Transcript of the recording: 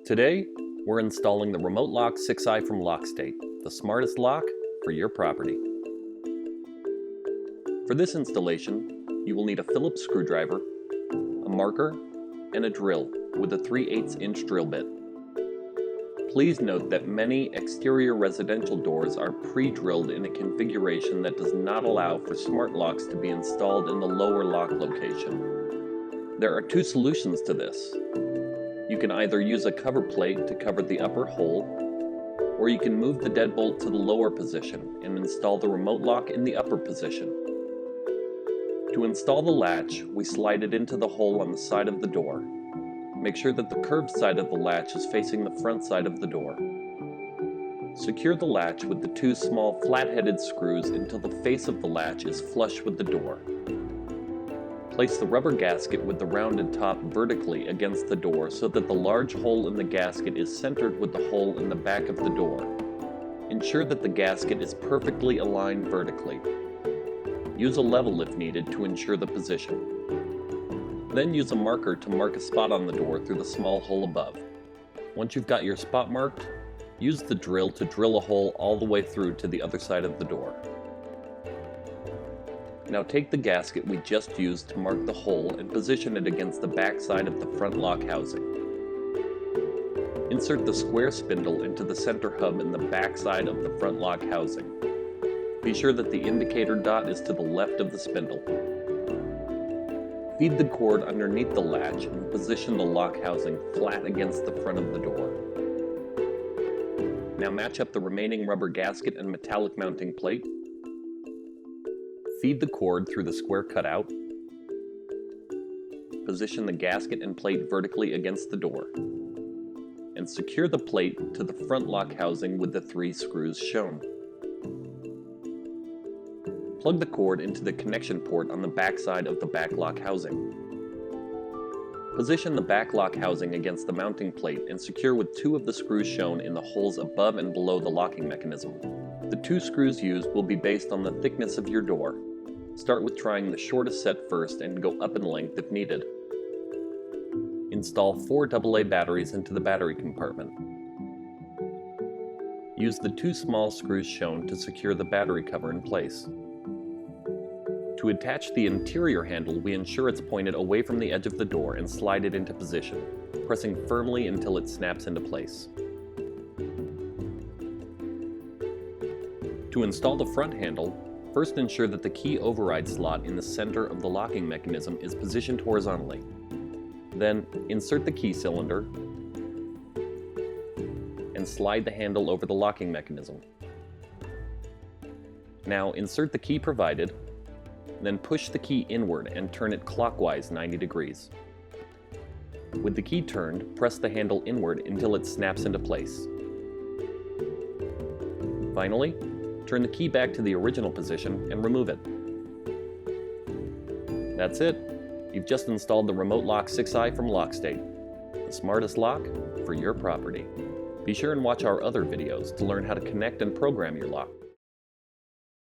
Today, we're installing the RemoteLock 6i from LockState, the smartest lock for your property. For this installation, you will need a Phillips screwdriver, a marker, and a drill with a 3/8 inch drill bit. Please note that many exterior residential doors are pre-drilled in a configuration that does not allow for smart locks to be installed in the lower lock location. There are two solutions to this. You can either use a cover plate to cover the upper hole, or you can move the deadbolt to the lower position and install the remote lock in the upper position. To install the latch, we slide it into the hole on the side of the door. Make sure that the curved side of the latch is facing the front side of the door. Secure the latch with the two small flat-headed screws until the face of the latch is flush with the door. Place the rubber gasket with the rounded top vertically against the door so that the large hole in the gasket is centered with the hole in the back of the door. Ensure that the gasket is perfectly aligned vertically. Use a level if needed to ensure the position. Then use a marker to mark a spot on the door through the small hole above. Once you've got your spot marked, use the drill to drill a hole all the way through to the other side of the door. Now take the gasket we just used to mark the hole and position it against the back side of the front lock housing. Insert the square spindle into the center hub in the back side of the front lock housing. Be sure that the indicator dot is to the left of the spindle. Feed the cord underneath the latch and position the lock housing flat against the front of the door. Now match up the remaining rubber gasket and metallic mounting plate. Feed the cord through the square cutout. Position the gasket and plate vertically against the door. And secure the plate to the front lock housing with the 3 screws shown. Plug the cord into the connection port on the back side of the back lock housing. Position the back lock housing against the mounting plate and secure with 2 of the screws shown in the holes above and below the locking mechanism. The 2 screws used will be based on the thickness of your door. Start with trying the shortest set first and go up in length if needed. Install 4 AA batteries into the battery compartment. Use the 2 small screws shown to secure the battery cover in place. To attach the interior handle, we ensure it's pointed away from the edge of the door and slide it into position, pressing firmly until it snaps into place. To install the front handle, first ensure that the key override slot in the center of the locking mechanism is positioned horizontally. Then, insert the key cylinder and slide the handle over the locking mechanism. Now, insert the key provided, then push the key inward and turn it clockwise 90 degrees. With the key turned, press the handle inward until it snaps into place. Finally, turn the key back to the original position and remove it. That's it. You've just installed the RemoteLock 6i from LockState, the smartest lock for your property. Be sure and watch our other videos to learn how to connect and program your lock.